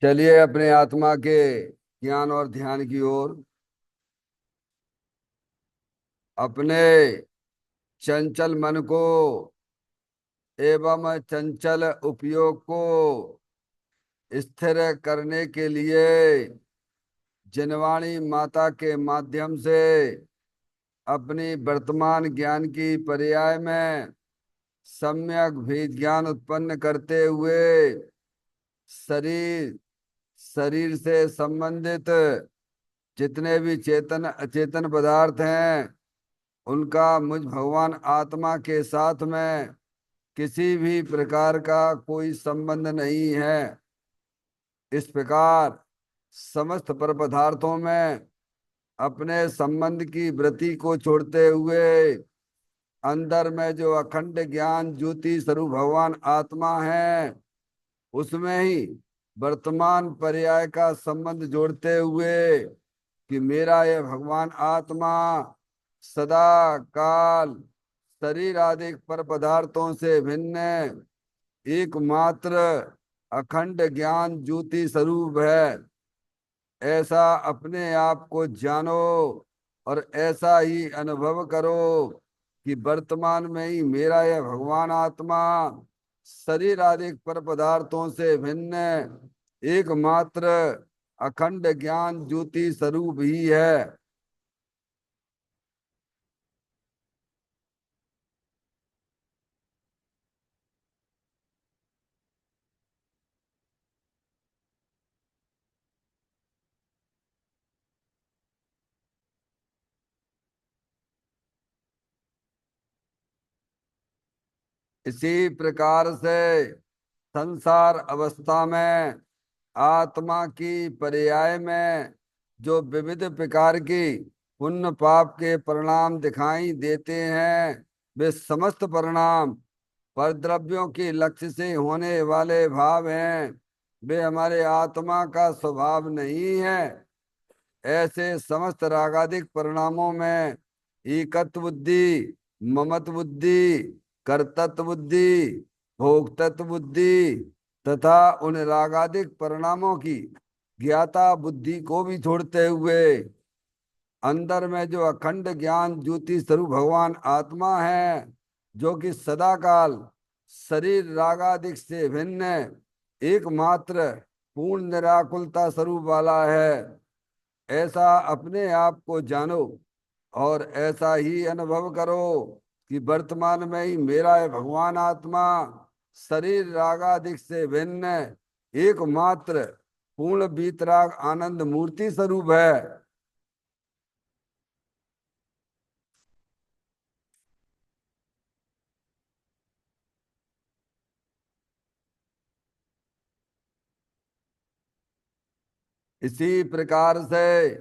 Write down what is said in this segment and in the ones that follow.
चलिए अपने आत्मा के ज्ञान और ध्यान की ओर। अपने चंचल मन को एवं चंचल उपयोग को स्थिर करने के लिए जिनवाणी माता के माध्यम से अपनी वर्तमान ज्ञान की पर्याय में सम्यक भी ज्ञान उत्पन्न करते हुए शरीर शरीर से संबंधित जितने भी चेतन अचेतन पदार्थ हैं उनका मुझ भगवान आत्मा के साथ में किसी भी प्रकार का कोई संबंध नहीं है। इस प्रकार समस्त पर पदार्थों में अपने संबंध की वृत्ति को छोड़ते हुए अंदर में जो अखंड ज्ञान ज्योति स्वरूप भगवान आत्मा है उसमें ही वर्तमान पर्याय का संबंध जोड़ते हुए कि मेरा यह भगवान आत्मा सदा काल शरीर आदि पर पदार्थों से भिन्न एकमात्र अखंड ज्ञान ज्योति स्वरूप है। ऐसा अपने आप को जानो और ऐसा ही अनुभव करो कि वर्तमान में ही मेरा यह भगवान आत्मा शरीर आदि पर पदार्थों से भिन्न एकमात्र अखंड ज्ञान ज्योति स्वरूप ही है। इसी प्रकार से संसार अवस्था में आत्मा की पर्याय में जो विविध प्रकार की पुण्य पाप के परिणाम दिखाई देते हैं वे समस्त परिणाम परद्रव्यों के लक्ष्य से होने वाले भाव हैं। वे हमारे आत्मा का स्वभाव नहीं है। ऐसे समस्त रागादिक परिणामों में एकत्व बुद्धि, ममत्व बुद्धि, कर्तृत्व बुद्धि, भोक्तृत्व बुद्धि तथा उन रागादिक परिणामों की ज्ञाता बुद्धि को भी छोड़ते हुए अंदर में जो अखंड ज्ञान ज्योति स्वरूप भगवान आत्मा है जो कि सदा काल शरीर रागादिक से भिन्न एकमात्र पूर्ण निराकुलता स्वरूप वाला है। ऐसा अपने आप को जानो और ऐसा ही अनुभव करो कि वर्तमान में ही मेरा ये भगवान आत्मा शरीर रागादिक से भिन्न एकमात्र पूर्ण बीतराग आनंद मूर्ति स्वरूप है। इसी प्रकार से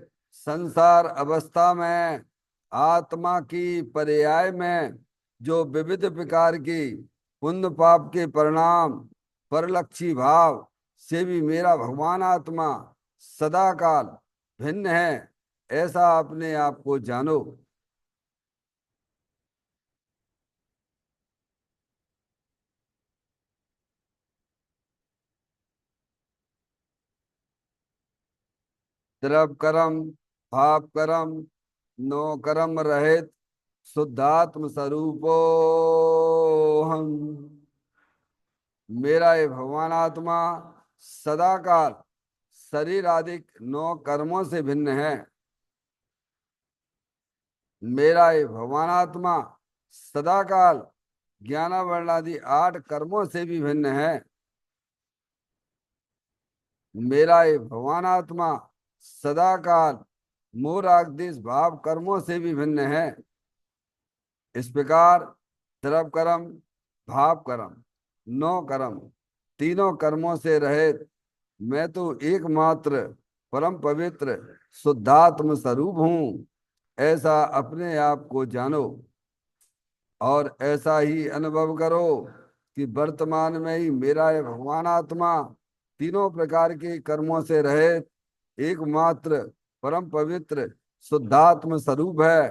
संसार अवस्था में आत्मा की पर्याय में जो विविध प्रकार की पुण्य पाप के परिणाम परलक्षी भाव से भी मेरा भगवान आत्मा सदा काल भिन्न है। ऐसा अपने आप को जानो। द्रव कर्म भाव कर्म नो कर्म रहित शुद्धात्म स्वरूपो हम। मेरा ये भगवान आत्मा सदा काल शरीर आदि नौ कर्मों से भिन्न है। मेरा ये भगवान आत्मा सदा काल ज्ञानावरण आदि 8 कर्मों से भी भिन्न है। मेरा ये भगवान आत्मा सदा काल मोह राग द्वेष भाव कर्मों से भी भिन्न है। इस प्रकार द्रव कर्म भाव कर्म नौ कर्म तीनों कर्मों से रहित मैं तो एकमात्र परम पवित्र शुद्धात्म स्वरूप हूँ। ऐसा अपने आप को जानो और ऐसा ही अनुभव करो कि वर्तमान में ही मेरा ये भगवान आत्मा तीनों प्रकार के कर्मों से रहित एकमात्र परम पवित्र शुद्धात्म स्वरूप है।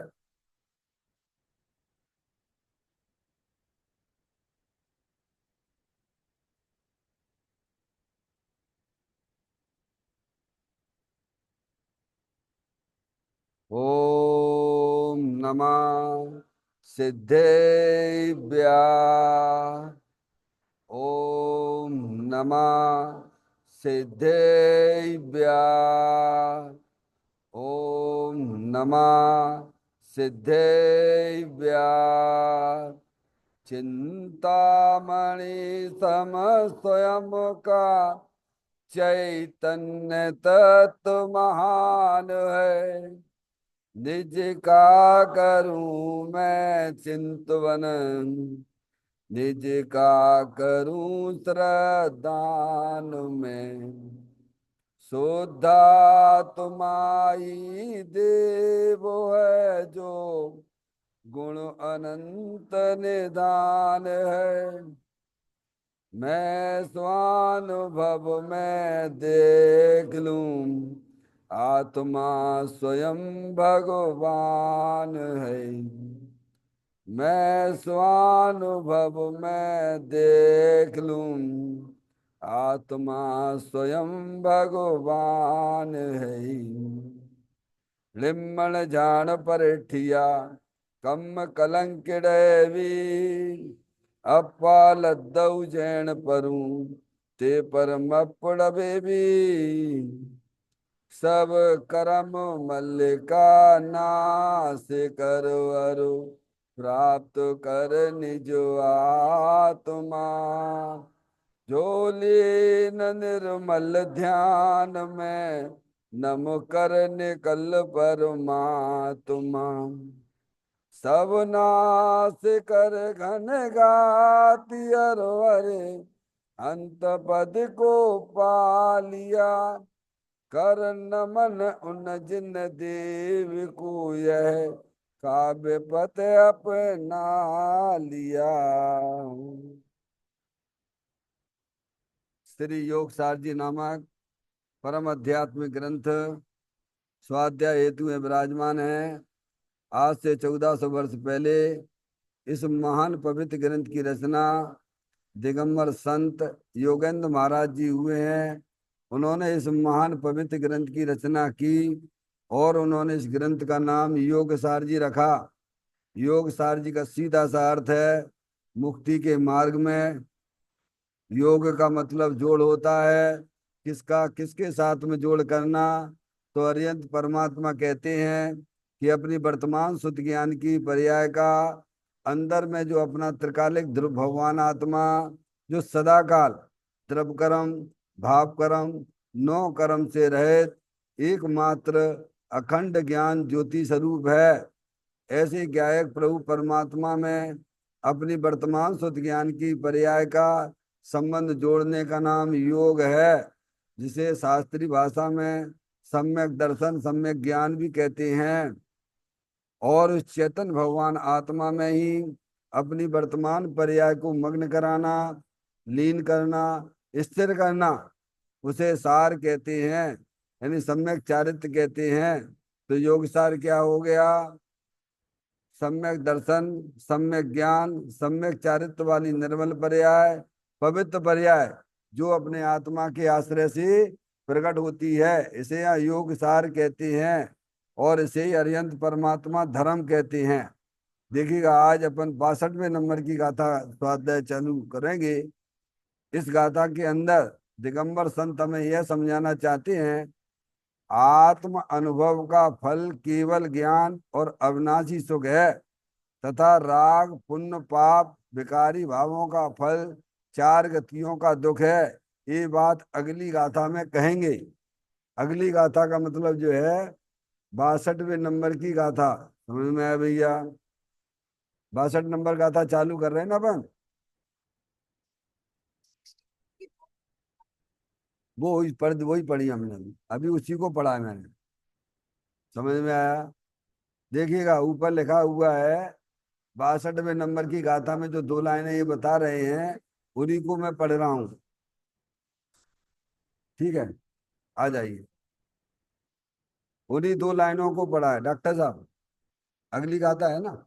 ओम नमः सिद्धेभ्य। ओम नमः सिद्धेभ्य। ओम नमः सिद्धेभ्य। चिंतामणि सम स्वयं का चैतन्य तत्व महान है। निज का करूं मैं चिंतवन, निज का करूं श्रद्धान में। शुद्धा तुम्हारी देव है जो गुण अनंत निधान है। मैं स्वानुभव में देख लूं आत्मा स्वयं भगवान है। मैं स्वानुभव में देख लूं आत्मा स्वयं भगवान है। लिम्मण जान परिठिया कम कलंकिड़वी, अप्पा लद्दऊ जैन परूं ते परमपड़ बेबी। सब करम मल्लिका नाश करो अरु, प्राप्त कर निज आत्मा। जो लीन निर्मल ध्यान में नम कर निकल परमात्मा। सब नाश कर घन गाति अरे, अंत पद को पा लिया। कर नमन उन जिन देव को यह काव्य पत अपना लिया। श्री योग सार जी नामक परम आध्यात्मिक ग्रंथ स्वाध्याय हेतु में विराजमान है। आज से 1400 वर्ष पहले इस महान पवित्र ग्रंथ की रचना दिगंबर संत योगेंद्र महाराज जी हुए हैं। उन्होंने इस महान पवित्र ग्रंथ की रचना की और उन्होंने इस ग्रंथ का नाम योग सार जी रखा। योग सार जी का सीधा सा अर्थ है मुक्ति के मार्ग में। योग का मतलब जोड़ होता है, किसका किसके साथ में जोड़ करना। तो अरिहंत परमात्मा कहते हैं कि अपनी वर्तमान शुद्ध ज्ञान की पर्याय का अंदर में जो अपना त्रिकालिक ध्रुव भगवान आत्मा जो सदा काल द्रव कर्म भाव कर्म नौ कर्म से रहित एकमात्र अखंड ज्ञान ज्योति स्वरूप है। ऐसे ज्ञायक प्रभु परमात्मा में अपनी वर्तमान शुद्ध ज्ञान की पर्याय का संबंध जोड़ने का नाम योग है, जिसे शास्त्रीय भाषा में सम्यक दर्शन सम्यक ज्ञान भी कहते हैं। और उस चेतन भगवान आत्मा में ही अपनी वर्तमान पर्याय को मग्न कराना, लीन करना, स्थिर करना, उसे सार कहते हैं, यानी सम्यक चारित्र कहते हैं। तो योग सार क्या हो गया? सम्यक दर्शन, सम्यक ज्ञान, सम्यक चारित्र वाली निर्मल पर्याय, पवित्र पर्याय जो अपने आत्मा के आश्रय से प्रकट होती है, इसे यहाँ योग सार कहते हैं और इसे ही अरिहंत परमात्मा धर्म कहते हैं। देखिएगा आज अपन 62वें नंबर की गाथा स्वाध्याय चालू करेंगे। इस गाथा के अंदर दिगंबर संत हमें यह समझाना चाहते हैं आत्म अनुभव का फल केवल ज्ञान और अविनाशी सुख है, तथा राग पुण्य पाप विकारी भावों का फल चार गतियों का दुख है। ये बात अगली गाथा में कहेंगे। अगली गाथा का मतलब जो है 62वें नंबर की गाथा। समझ में आया भैया? 62 नंबर गाथा चालू कर रहे हैं ना अपन। वही पढ़ी हमने अभी उसी को पढ़ा है मैंने। समझ में आया? देखिएगा ऊपर लिखा हुआ है 62वें नंबर की गाथा में जो दो लाइनें ये बता रहे हैं उन्हीं को मैं पढ़ रहा हूं। ठीक है, आ जाइए। उन्हीं दो लाइनों को पढ़ा है डॉक्टर साहब। अगली गाथा है ना,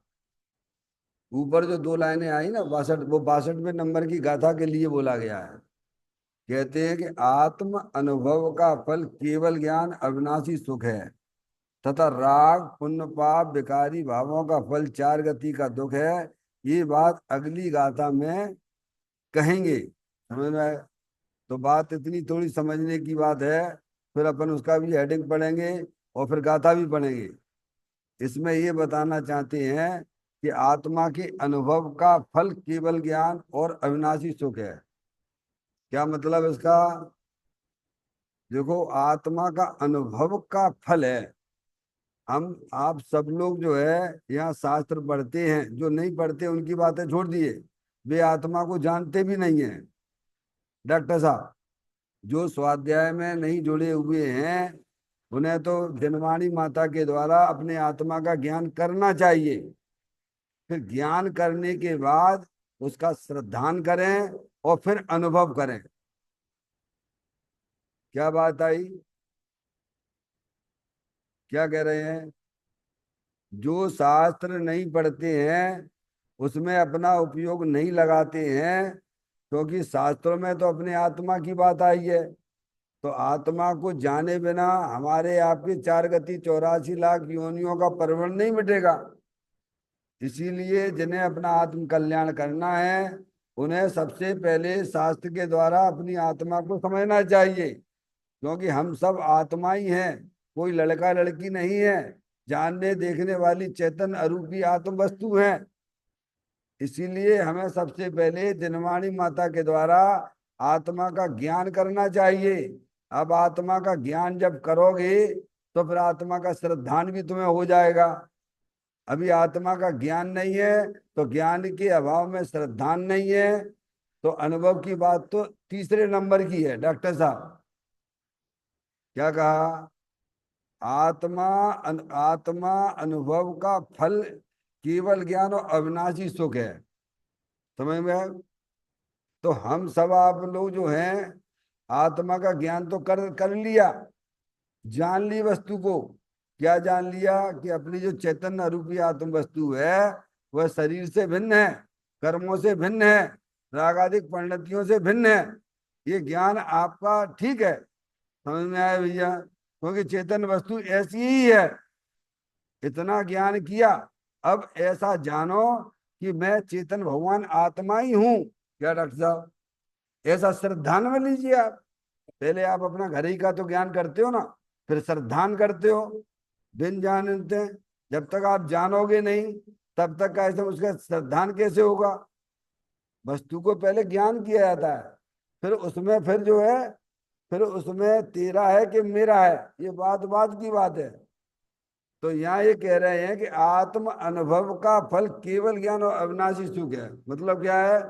ऊपर जो दो लाइनें आई ना 62, वो 62वें नंबर की गाथा के लिए बोला गया है। कहते हैं कि आत्म अनुभव का फल केवल ज्ञान अविनाशी सुख है। तथा राग पुण्य पाप विकारी भावों का फल चार गति का दुख है। ये बात अगली गाथा में कहेंगे, समझ में आए? तो बात इतनी थोड़ी समझने की बात है। फिर अपन उसका भी हेडिंग पढ़ेंगे और फिर गाथा भी पढ़ेंगे। इसमें ये बताना चाहते हैं कि आत्मा के अनुभव का फल केवल ज्ञान और अविनाशी सुख है। क्या मतलब इसका? देखो, आत्मा का अनुभव का फल है। हम आप सब लोग जो है यहाँ शास्त्र पढ़ते हैं, जो नहीं पढ़ते उनकी बातें छोड़ दिए, वे आत्मा को जानते भी नहीं है। डॉक्टर साहब, जो स्वाध्याय में नहीं जुड़े हुए हैं उन्हें तो जनवाणी माता के द्वारा अपने आत्मा का ज्ञान करना चाहिए। फिर ज्ञान करने के बाद उसका श्रद्धान करें और फिर अनुभव करें। क्या बात आई? क्या कह रहे हैं? जो शास्त्र नहीं पढ़ते हैं उसमें अपना उपयोग नहीं लगाते हैं, क्योंकि शास्त्रों में तो अपने आत्मा की बात आई है। तो आत्मा को जाने बिना हमारे आपकी चार गति 84 लाख योनियों का परवर्ण नहीं मिटेगा। इसीलिए जिन्हें अपना आत्म कल्याण करना है उन्हें सबसे पहले शास्त्र के द्वारा अपनी आत्मा को समझना चाहिए, क्योंकि हम सब आत्मा ही हैं, कोई लड़का लड़की नहीं है। जानने देखने वाली चेतन अरूपी आत्म वस्तु है। इसीलिए हमें सबसे पहले दिनवाणी माता के द्वारा आत्मा का ज्ञान करना चाहिए। अब आत्मा का ज्ञान जब करोगे तो फिर आत्मा का श्रद्धान भी तुम्हें हो जाएगा। अभी आत्मा का ज्ञान नहीं है तो ज्ञान के अभाव में श्रद्धान नहीं है, तो अनुभव की बात तो तीसरे नंबर की है। डॉक्टर साहब, क्या कहा? आत्मा आत्मा अनुभव का फल केवल ज्ञान और अविनाशी सुख है। समझ में आया? तो हम सब आप लोग जो हैं आत्मा का ज्ञान तो कर कर लिया, जान ली वस्तु को। क्या जान लिया? कि अपनी जो चैतन्य रूपी आत्म वस्तु है वह शरीर से भिन्न है, कर्मों से भिन्न है, रागादिक परिणतियों से भिन्न है। ये ज्ञान आपका ठीक है, समझ में आया भैया? क्योंकि चेतन वस्तु ऐसी ही है। इतना ज्ञान किया, अब ऐसा जानो कि मैं चेतन भगवान आत्मा ही हूं। क्या डॉक्टर साहब? ऐसा श्रद्धान में लीजिए आप। पहले आप अपना घर ही का तो ज्ञान करते हो ना, फिर श्रद्धान करते हो। दिन जानते हैं, जब तक आप जानोगे नहीं तब तक कैसे उसका श्रद्धान कैसे होगा? वस्तु को पहले ज्ञान किया जाता है, फिर उसमें फिर जो है, फिर उसमें तेरा है कि मेरा है, ये बात बात की बात है। तो यहाँ ये कह रहे हैं कि आत्म अनुभव का फल केवल ज्ञान और अविनाशी सुख है। मतलब क्या है?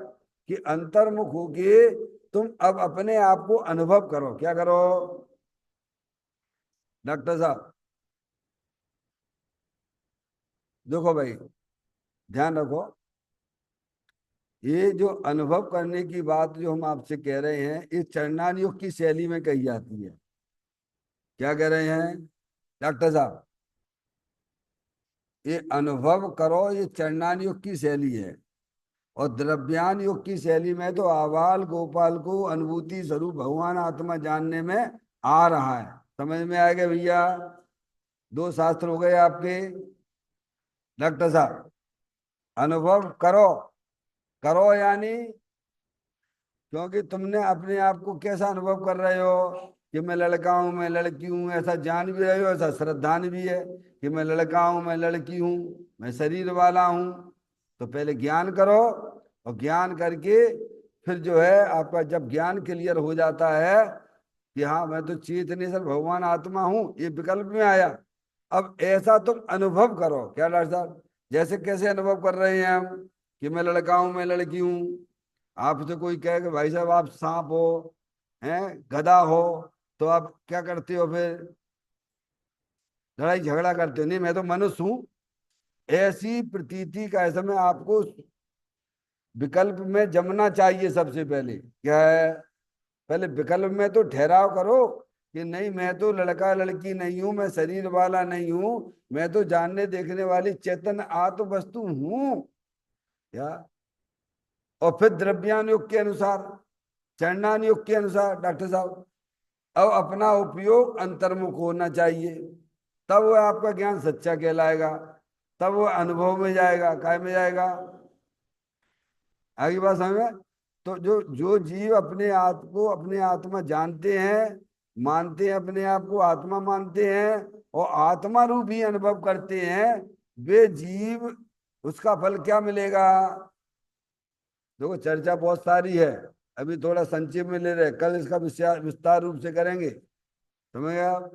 कि अंतर्मुख होके तुम अब अपने आप को अनुभव करो। क्या करो डॉक्टर साहब? देखो भाई, ध्यान रखो। ये जो अनुभव करने की बात जो हम आपसे कह रहे हैं, इस चरणान योग की शैली में कही जाती है। क्या कह रहे हैं डॉक्टर साहब? ये अनुभव करो, ये चरणान योग की शैली है। और द्रव्यान योग की शैली में तो आवाल गोपाल को अनुभूति स्वरूप भगवान आत्मा जानने में आ रहा है। समझ में आएगा भैया? दो शास्त्र हो गए आपके। डॉक्टर साहब, अनुभव करो। करो यानी, क्योंकि तुमने अपने आप को कैसा अनुभव कर रहे हो कि मैं लड़का हूं, मैं लड़की हूं, ऐसा जान भी रहे हो, ऐसा श्रद्धान भी है कि मैं लड़का हूं, मैं लड़की हूं, मैं शरीर वाला हूं। तो पहले ज्ञान करो, और ज्ञान करके फिर जो है आपका जब ज्ञान क्लियर हो जाता है कि हाँ मैं तो चेतनेश्वर भगवान आत्मा हूं, ये विकल्प में आया। अब ऐसा तुम अनुभव करो। क्या डॉक्टर साहब? जैसे कैसे अनुभव कर रहे हैं हम कि मैं लड़का हूं, मैं लड़की हूं। आपसे कोई कहे कि भाई साहब आप सांप हो, हैं गधा हो, तो आप क्या करते हो? फिर लड़ाई झगड़ा करते हो? नहीं, मैं तो मनुष्य हूं। ऐसी प्रतीति का ऐसा में आपको विकल्प में जमना चाहिए। सबसे पहले क्या है? पहले विकल्प में तो ठहराव करो कि नहीं, मैं तो लड़का लड़की नहीं हूं, मैं शरीर वाला नहीं हूं, मैं तो जानने देखने वाली चेतन आत्म वस्तु हूं। क्या? और फिर द्रव्यान योग के अनुसार, चरणान योग के अनुसार डॉक्टर साहब अब अपना उपयोग अंतर्मुख होना चाहिए। तब वो आपका ज्ञान सच्चा कहलाएगा, तब वो अनुभव में जाएगा, काय में जाएगा। आगे बात समझ में। तो जो जो जीव अपने आप को अपने आत्मा जानते हैं, मानते हैं, अपने आप को आत्मा मानते हैं और आत्मा रूप ही अनुभव करते हैं, वे जीव, उसका फल क्या मिलेगा। देखो चर्चा बहुत सारी है, अभी थोड़ा संक्षेप में ले रहे हैं, कल इसका विस्तार विस्तार रूप से करेंगे। समझ गए आप।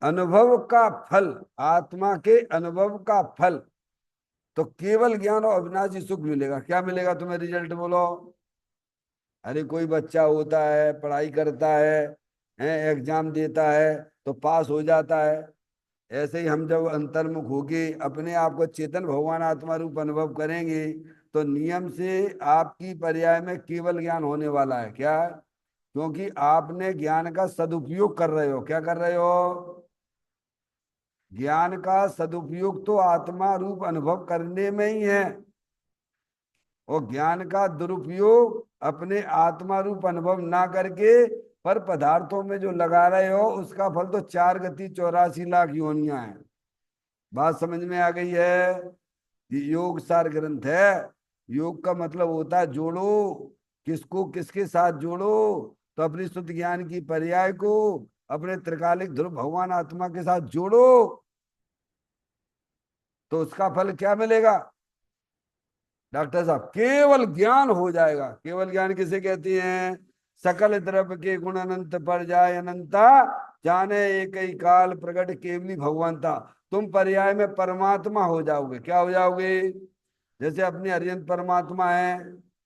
अनुभव का फल, आत्मा के अनुभव का फल, तो केवल ज्ञान और अविनाशी सुख मिलेगा। क्या मिलेगा तुम्हें, रिजल्ट बोलो। अरे कोई बच्चा होता है, पढ़ाई करता है, एग्जाम देता है, तो पास हो जाता है। ऐसे ही हम जब अंतर्मुख होके अपने आप को चेतन भगवान आत्मा रूप अनुभव करेंगे, तो नियम से आपकी पर्याय में केवल ज्ञान होने वाला है। क्या? क्योंकि आपने ज्ञान का सदुपयोग कर रहे हो। क्या कर रहे हो? ज्ञान का सदुपयोग तो आत्मा रूप अनुभव करने में ही है, और ज्ञान का दुरुपयोग अपने आत्मा रूप अनुभव ना करके पर पदार्थों में जो लगा रहे हो, उसका फल तो 4 गति 84 लाख योनियां है। बात समझ में आ गई है। ये योग सार ग्रंथ है। योग का मतलब होता है जोड़ो, किसको किसके साथ जोड़ो। तो अपनी शुद्ध ज्ञान की पर्याय को अपने त्रिकालिक ध्रुव भगवान आत्मा के साथ जोड़ो, तो उसका फल क्या मिलेगा डॉक्टर साहब? केवल ज्ञान हो जाएगा। केवल ज्ञान किसे कहते हैं? सकल द्रव्य के गुण अनंत पर जाए अनंता, जाने एक ही काल प्रकट केवली भगवंता। तुम पर्याय में परमात्मा हो जाओगे। क्या हो जाओगे? जैसे अपने हरियंत परमात्मा है,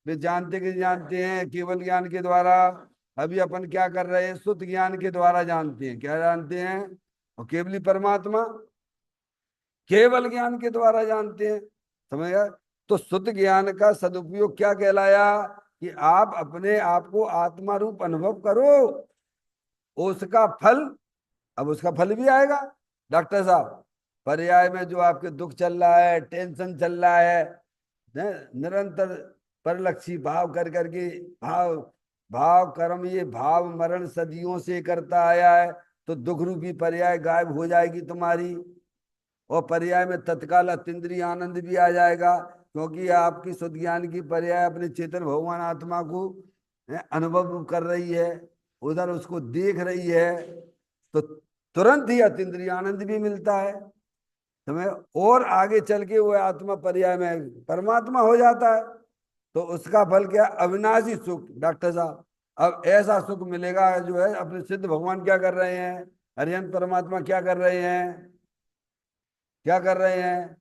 वे जानते कि जानते हैं केवल ज्ञान के द्वारा। अभी अपन क्या कर रहे हैं? शुद्ध ज्ञान के द्वारा जानते हैं। क्या जानते हैं? और केवली परमात्मा केवल ज्ञान के द्वारा जानते हैं। समझ गया। तो शुद्ध ज्ञान का सदुपयोग क्या कहलाया? कि आप अपने आप को आत्मा रूप अनुभव करो, उसका फल, अब उसका फल भी आएगा डॉक्टर साहब। पर्याय में जो आपके दुख चल रहा है, टेंशन चल रहा है, निरंतर परलक्षी भाव कर करके, भाव भाव कर्म, ये भाव मरण सदियों से करता आया है, तो दुख रूपी पर्याय गायब हो जाएगी तुम्हारी, और पर्याय में तत्काल अतीन्द्रिय आनंद भी आ जाएगा, क्योंकि आपकी शुद्ध ज्ञान की पर्याय अपने चेतन भगवान आत्मा को अनुभव कर रही है, उधर उसको देख रही है, तो तुरंत ही अतीन्द्रिय आनंद भी मिलता है तुम्हें, और आगे चल के वो आत्मा पर्याय में परमात्मा हो जाता है। तो उसका फल क्या? अविनाशी सुख डॉक्टर साहब। अब ऐसा सुख मिलेगा जो है, अपने सिद्ध भगवान क्या कर रहे हैं, हरिहंत परमात्मा क्या कर रहे हैं, क्या कर रहे हैं?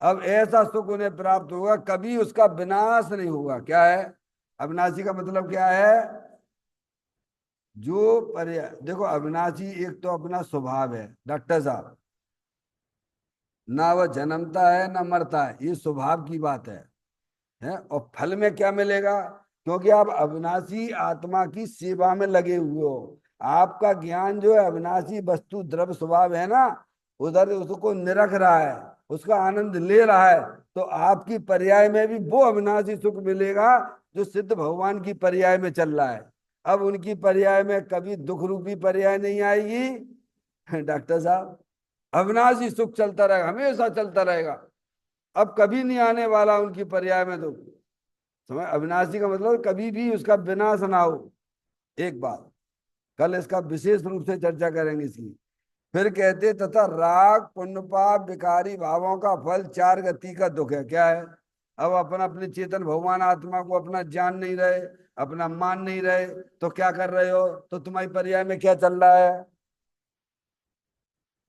अब ऐसा सुख उन्हें प्राप्त होगा, कभी उसका विनाश नहीं होगा। क्या है अविनाशी का मतलब? क्या है? जो पर्याय, देखो अविनाशी एक तो अपना स्वभाव है डॉक्टर साहब, ना वह जन्मता है ना मरता है, ये स्वभाव की बात है। और फल में क्या मिलेगा? क्योंकि आप अविनाशी आत्मा की सेवा में लगे हुए हो, आपका ज्ञान जो है अविनाशी वस्तु द्रव्य स्वभाव है ना, उधर उसको निरख रहा है, उसका आनंद ले रहा है, तो आपकी पर्याय में भी वो अविनाशी सुख मिलेगा जो सिद्ध भगवान की पर्याय में चल रहा है। अब उनकी पर्याय में कभी दुख रूपी पर्याय नहीं आएगी डॉक्टर साहब। अविनाशी सुख चलता रहेगा, हमेशा चलता रहेगा, अब कभी नहीं आने वाला उनकी पर्याय में दुख। समझ? अविनाशी का मतलब कभी भी उसका विनाश ना हो। एक बात, कल इसका विशेष रूप से चर्चा करेंगे इसकी। फिर कहते तथा राग पुण्य पाप विकारी भावों का फल 4 गति का दुख है। क्या है? अब अपन अपने चेतन भगवान आत्मा को अपना जान नहीं रहे, अपना मान नहीं रहे, तो क्या कर रहे हो? तो तुम्हारी पर्याय में क्या चल रहा है?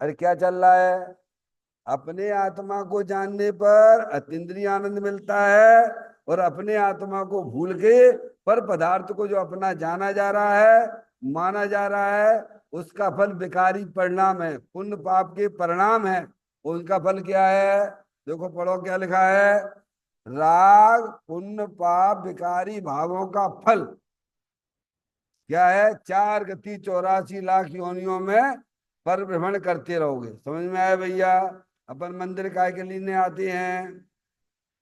अरे क्या चल रहा है? अपने आत्मा को जानने पर अतीन्द्रिय आनंद मिलता है, और अपने आत्मा को भूल के पर पदार्थ को जो अपना जाना जा रहा है, माना जा रहा है, उसका फल विकारी परिणाम है, पुण्य पाप के परिणाम है। उनका फल क्या है? देखो पढ़ो क्या लिखा है। राग पुण्य पाप विकारी भावों का फल क्या है? 4 गति 84 लाख योनियों में पर भ्रमण करते रहोगे। समझ में आया भैया? अपन मंदिर काय के लिए आते हैं?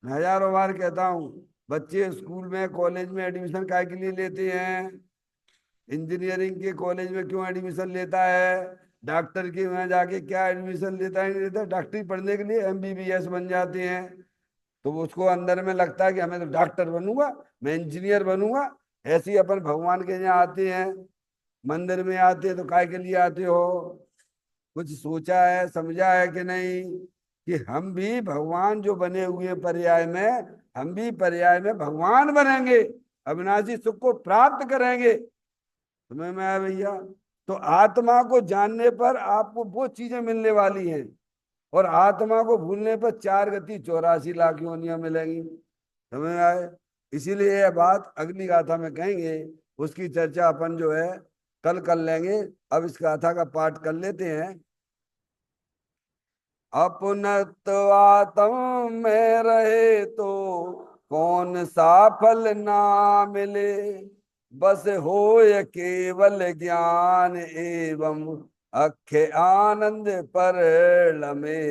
मैं हजारों बार कहता हूँ, बच्चे स्कूल में कॉलेज में एडमिशन काय के लिए लेते हैं? इंजीनियरिंग के कॉलेज में क्यों एडमिशन लेता है, डॉक्टर के वहां जाके क्या एडमिशन लेता है, नहीं लेता। डॉक्टरी पढ़ने के लिए एमबीबीएस बन जाते हैं, तो उसको अंदर में लगता है कि हमें तो डॉक्टर बनूंगा, मैं इंजीनियर बनूंगा। ऐसे ही अपन भगवान के यहाँ आते हैं, मंदिर में आते हैं, तो काय के लिए आते हो? कुछ सोचा है, समझा है कि नहीं, कि हम भी भगवान जो बने हुए हैं पर्याय में, हम भी पर्याय में भगवान बनेंगे, अविनाशी सुख को प्राप्त करेंगे। तुम्हें में आया भैया? तो आत्मा को जानने पर आपको वो चीजें मिलने वाली हैं, और आत्मा को भूलने पर 4 गति 84 लाख योनियां मिलेंगी। समझ में आए? इसीलिए यह बात अगली गाथा में कहेंगे, उसकी चर्चा अपन जो है कल कर लेंगे। अब इस गाथा का पाठ कर लेते हैं। अपनत्वात्म में रहे तो कौन सा फल ना मिले, बस होय केवल ज्ञान एवं अख्य आनंद परिणमे।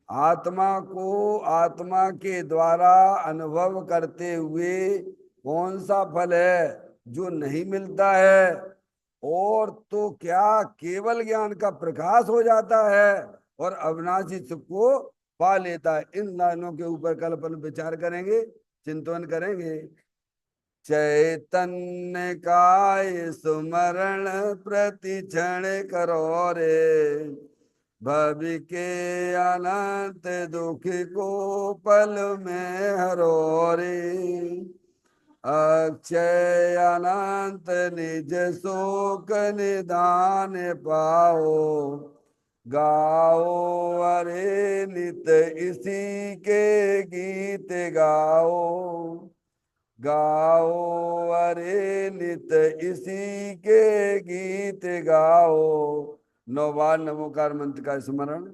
आत्मा को आत्मा के द्वारा अनुभव करते हुए कौन सा फल है जो नहीं मिलता है, और तो क्या केवल ज्ञान का प्रकाश हो जाता है और अविनाशी सुख को पा लेता है। इन लाइनों के ऊपर कल अपन विचार करेंगे, चिंतन करेंगे। चैतन्य काय सुमरण प्रति क्षण करो रे, भवि के अनंत दुख को पल में हरो रे। अक्षय अनंत निज शोक निदान पाओ, गाओ अरे नित इसी के गीत गाओ, गाओ अरे नित इसी के गीत गाओ। 9 बार नमोकार मंत्र का स्मरण।